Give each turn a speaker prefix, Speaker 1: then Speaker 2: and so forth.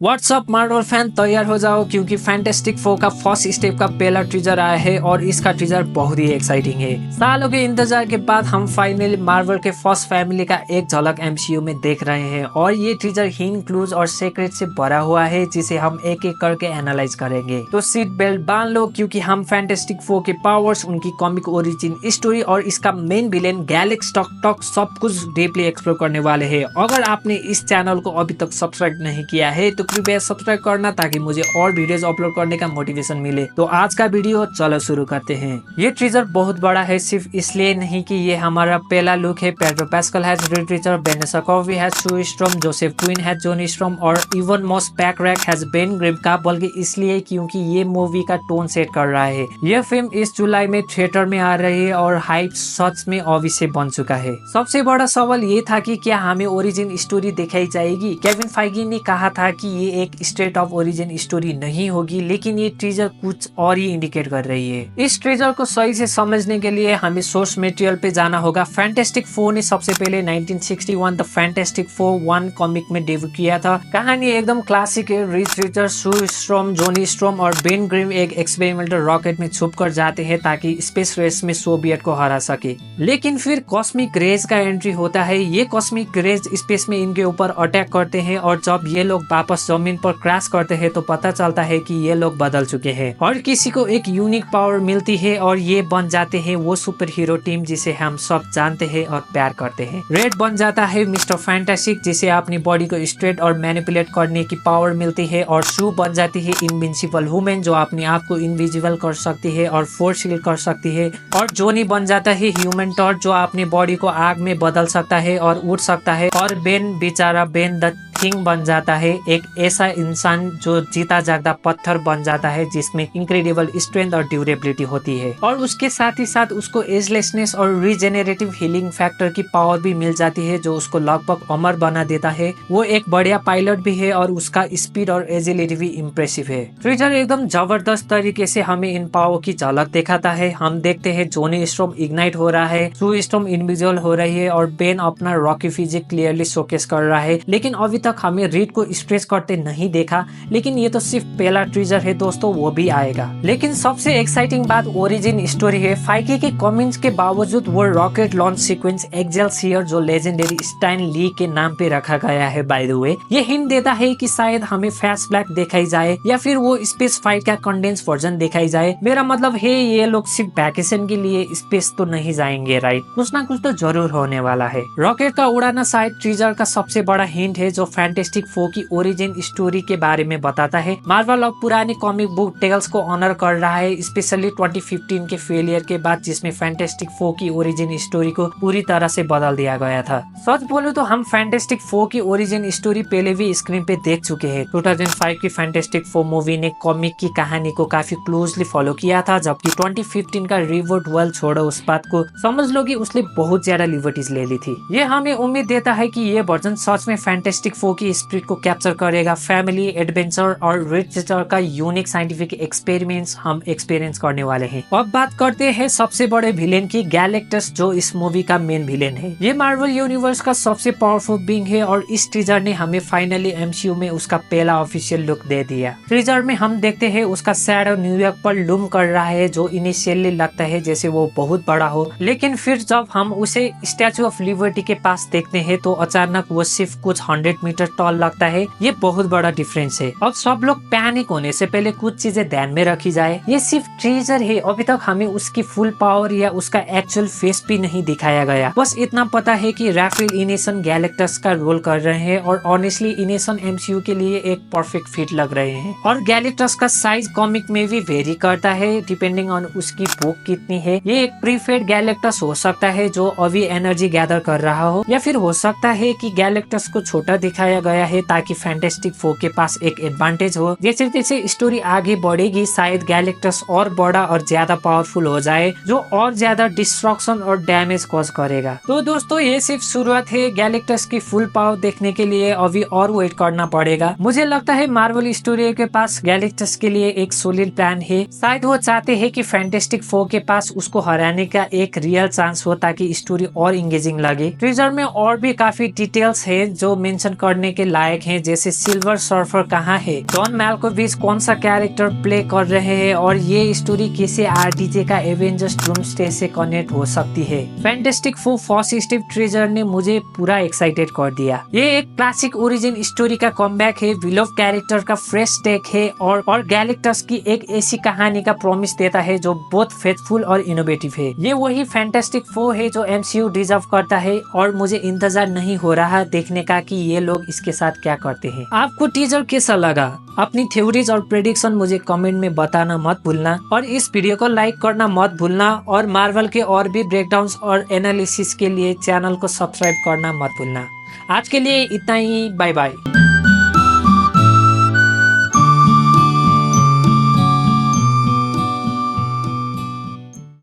Speaker 1: WhatsApp Marvel fan तैयार हो जाओ क्योंकि फैंटास्टिक फोर का फर्स्ट स्टेप का पहला टीजर आया है और इसका टीजर बहुत ही एक्साइटिंग है। सालों के इंतजार के बाद हम फाइनली मार्वल के फर्स्ट फैमिली का एक झलक एमसीयू में देख रहे हैं और ये टीजर हिंट, क्लूज और सीक्रेट से भरा हुआ है जिसे हम एक एक करके एनालाइज करेंगे। तो सीट बेल्ट बांध लो क्योंकि हम फैंटास्टिक फोर के पावर्स, उनकी कॉमिक ओरिजिन स्टोरी और इसका मेन विलेन गैलेक्स टॉक सब कुछ डीपली एक्सप्लोर करने वाले हैं। अगर आपने इस चैनल को अभी तक सब्सक्राइब नहीं किया है तो कृपया सब्सक्राइब करना ताकि मुझे और वीडियोस अपलोड करने का मोटिवेशन मिले। तो आज का वीडियो चलो शुरू करते हैं। ये टीजर बहुत बड़ा है, सिर्फ इसलिए नहीं कि ये हमारा पहला लुक है। Pedro Pascal has Reed Richards, Vanessa कॉवी has Sue Storm, Joseph Quinn has Johnny Storm और Ebon Moss Bachrach has Ben Grimm का, बल्कि इसलिए क्योंकि ये मूवी का टोन सेट कर रहा है। यह फिल्म इस जुलाई में थिएटर में आ रही है और हाइप सच में अवश्य बन चुका है। सबसे बड़ा सवाल ये था कि क्या हमें ओरिजिन स्टोरी दिखाई जाएगी। केविन फाइगी ने कहा था कि ये एक स्ट्रेट ऑफ ओरिजिन स्टोरी नहीं होगी, लेकिन ये टीजर कुछ और ही इंडिकेट कर रही है। इस टीजर को सही से समझने के लिए हमें सोर्स मटेरियल पे जाना होगा। फैंटास्टिक फोर ने सबसे पहले 1961 द फैंटास्टिक फोर 1 कॉमिक में डेब्यू किया था। कहानी एकदम क्लासिक है। रिच रिचर, सू स्ट्रॉम, जॉनी स्ट्रॉम और बेन ग्रिम एक एक्सपेरिमेंटल रॉकेट में छुप कर जाते हैं ताकि स्पेस रेस में सोवियत को हरा सके। लेकिन फिर कॉस्मिक रेज का एंट्री होता है। ये कॉस्मिक रेज स्पेस में इनके ऊपर अटैक करते हैं और जब ये लोग वापस जमीन पर क्रैश करते हैं तो पता चलता है कि ये लोग बदल चुके हैं। हर किसी को एक यूनिक पावर मिलती है और ये बन जाते हैं वो सुपर हीरो टीम जिसे हम सब जानते हैं और प्यार करते हैं। रेड बन जाता है मिस्टर फैंटास्टिक जिसे अपनी बॉडी को स्ट्रेट और मैनिपुलेट करने की पावर मिलती है, और शू बन जाती है इनविंसिबल वुमेन जो अपने आप को इनविजिबल कर सकती है और फोर्स हील कर सकती है, और जोनी बन जाता है ह्यूमन टॉर्च जो अपनी बॉडी को आग में बदल सकता है और उड़ सकता है, और बेन बेचारा बेन द थिंग बन जाता है, एक ऐसा इंसान जो जीता जागता पत्थर बन जाता है जिसमें इंक्रेडिबल स्ट्रेंथ और ड्यूरेबिलिटी होती है, और उसके साथ ही साथ उसको एजलेसनेस और रीजेनरेटिव हीलिंग फैक्टर की पावर भी मिल जाती है जो उसको लगभग अमर बना देता है। वो एक बढ़िया पायलट भी है और उसका स्पीड और एजिलिटी भी इम्प्रेसिव है। टीजर एकदम जबरदस्त तरीके से हमें इन पावर की झलक दिखाता है। हम देखते हैं जॉनी स्ट्रॉम इग्नाइट हो रहा है, सू स्ट्रॉम इनविजिबल हो रही है और बेन अपना रॉकी फिजिक क्लियरली शोकेस कर रहा है। लेकिन अभी तक हमें रीड को स्ट्रेच करते नहीं देखा, लेकिन ये तो सिर्फ पहला टीजर है दोस्तों, वो भी आएगा। लेकिन सबसे एक्साइटिंग बात ओरिजिन स्टोरी है। फाइकी के कमेंट्स के बावजूद वो रॉकेट लॉन्च सीक्वेंस एक्सेलसियर जो लेजेंडरी स्टैन ली के नाम पे रखा गया है बाय द वे, ये हिंट देता है कि शायद हमें फ्लैशबैक दिखाई जाए या फिर वो स्पेस फाइट का कंडेंस वर्जन दिखाई जाए। मेरा मतलब है ये लोग सिर्फ वैकेशन के लिए स्पेस तो नहीं जाएंगे, राइट? कुछ ना कुछ तो जरूर होने वाला है। रॉकेट का उड़ाना शायद टीजर का सबसे बड़ा हिंट है जो फैंटास्टिक फोर की ओरिजिन स्टोरी के बारे में बताता है। मार्वल अब पुरानी कॉमिक बुक टेल्स को ऑनर कर रहा है, स्पेशली 2015 के फेलियर के बाद जिसमें फैंटास्टिक फोर की ओरिजिन स्टोरी को पूरी तरह से बदल दिया गया था। सच बोलूं तो हम फैंटास्टिक फोर की ओरिजिन स्टोरी पहले भी स्क्रीन पे देख चुके हैं। 2005 की फैंटास्टिक फोर मूवी ने कॉमिक की कहानी को काफी क्लोजली फॉलो किया था, जबकि 2015 का रिबूट वर्ल्ड छोड़ो उस बात को समझ लो कि उसने बहुत ज्यादा लिबर्टीज ले ली थी। ये हमें उम्मीद देता है कि ये वर्जन सच में फैंटास्टिक फोर की स्पिरिट को कैप्चर करेगा। फैमिली, एडवेंचर और रिसर्चर का यूनिक साइंटिफिक एक्सपेरिमेंट्स हम एक्सपीरियंस करने वाले हैं। अब बात करते हैं सबसे बड़े विलेन की, गैलेक्टस, जो इस मूवी का मेन विलेन है। ये मार्वल यूनिवर्स का सबसे पावरफुल बीइंग है और इस टीजर ने हमें फाइनली एमसीयू में उसका पहला ऑफिशियल लुक दे दिया। टीजर में हम देखते हैं उसका शैडो न्यूयॉर्क पर लूम कर रहा है जो इनिशियली लगता है जैसे वो बहुत बड़ा हो, लेकिन फिर जब हम उसे स्टैचू ऑफ लिबर्टी के पास देखते हैं तो अचानक वो सिर्फ कुछ 100 मीटर टॉल लगता है। ये बहुत बड़ा डिफरेंस है। अब सब लोग पैनिक होने से पहले कुछ चीजें ध्यान में रखी जाए। ये सिर्फ टीजर है, अभी तक हमें उसकी फुल पावर या उसका एक्चुअल फेस भी नहीं दिखाया गया। बस इतना पता है कि राफेल इनेसन गैलेक्टस का रोल कर रहे हैं और ऑनेस्टली इनेसन एमसीयू के लिए एक परफेक्ट फिट लग रहे हैं। और गैलेक्टस का साइज कॉमिक में भी वेरी करता है डिपेंडिंग ऑन उसकी बुक कितनी है। ये एक प्रीफेड गैलेक्टस हो सकता है जो अभी एनर्जी गैदर कर रहा हो, या फिर हो सकता है कि गैलेक्टस को छोटा दिखाया गया है ताकि फैंटास्टिक फोर के पास एक एडवांटेज हो। जैसे जैसे स्टोरी आगे बढ़ेगी शायद गैलेक्टस और बड़ा और ज्यादा पावरफुल हो जाए जो और ज्यादा डिस्ट्रक्शन और डैमेज कॉज करेगा। तो दोस्तों ये सिर्फ शुरुआत है। गैलेक्टस की फुल पावर देखने के लिए अभी और वेट करना पड़ेगा। मुझे लगता है मार्वल स्टूडियो के पास गैलेक्टस के लिए एक सोलिड प्लान है। शायद वो चाहते हैं कि फैंटास्टिक फोर के पास उसको हराने का एक रियल चांस हो ताकि स्टोरी और इंगेजिंग लगे। टीजर में और भी काफी डिटेल्स है जो मेंशन करने के लायक हैं, जैसे सिल्वर सर्फर कहाँ है, जॉन मैल्कोविच कौन सा कैरेक्टर प्ले कर रहे हैं और ये स्टोरी कैसे आरडीजे का एवेंजर्स डूम्सडे से कनेक्ट हो सकती है। Fantastic four first step treasure ने मुझे पूरा एक्साइटेड कर दिया। ये एक क्लासिक ओरिजिन स्टोरी का कमबैक है, विलोव कैरेक्टर का फ्रेश टेक है और गैलेक्टस की एक ऐसी कहानी का प्रॉमिस देता है जो बहुत फेथफुल और इनोवेटिव है। ये वही फैंटास्टिक फोर है जो एमसीयू डिजर्व करता है और मुझे इंतजार नहीं हो रहा देखने का कि ये लोग इसके साथ क्या करते हैं। आपको टीजर कैसा लगा? अपनी थ्योरीज और प्रेडिक्शन मुझे कमेंट में बताना मत भूलना और इस वीडियो को लाइक करना मत भूलना और मार्वल के और भी ब्रेकडाउन्स और एनालिसिस के लिए चैनल को सब्सक्राइब करना मत भूलना। आज के लिए इतना ही, बाय बाय।